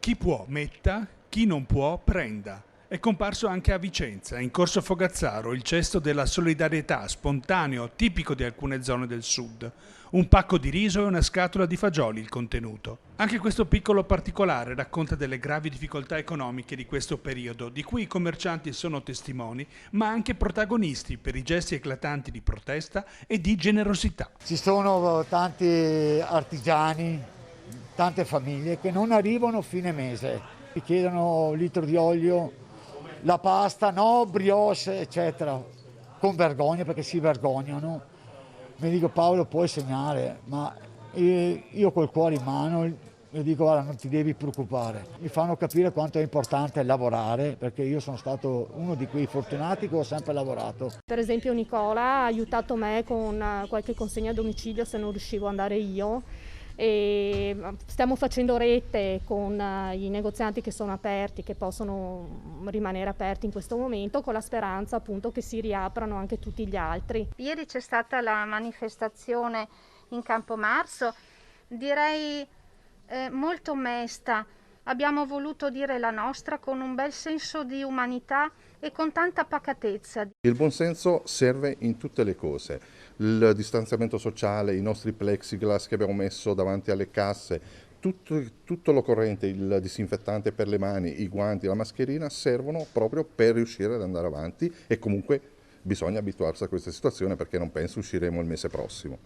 Chi può metta, chi non può prenda. È comparso anche a Vicenza, in Corso Fogazzaro, il cesto della solidarietà, spontaneo, tipico di alcune zone del sud. Un pacco di riso e una scatola di fagioli il contenuto. Anche questo piccolo particolare racconta delle gravi difficoltà economiche di questo periodo, di cui i commercianti sono testimoni, ma anche protagonisti per i gesti eclatanti di protesta e di generosità. Ci sono tanti artigiani, tante famiglie che non arrivano a fine mese, ti chiedono un litro di olio, la pasta, no, brioche, eccetera, con vergogna perché si vergognano. Mi dico Paolo puoi segnare, ma io col cuore in mano gli dico guarda non ti devi preoccupare. Mi fanno capire quanto è importante lavorare perché io sono stato uno di quei fortunati che ho sempre lavorato. Per esempio Nicola ha aiutato me con qualche consegna a domicilio se non riuscivo ad andare io e stiamo facendo rete con i negozianti che sono aperti, che possono rimanere aperti in questo momento, con la speranza appunto che si riaprano anche tutti gli altri. Ieri c'è stata la manifestazione in Campomarzo, direi molto mesta. Abbiamo voluto dire la nostra con un bel senso di umanità e con tanta pacatezza. Il buonsenso serve in tutte le cose, il distanziamento sociale, i nostri plexiglass che abbiamo messo davanti alle casse, tutto l'occorrente, il disinfettante per le mani, i guanti, la mascherina servono proprio per riuscire ad andare avanti e comunque bisogna abituarsi a questa situazione perché non penso usciremo il mese prossimo.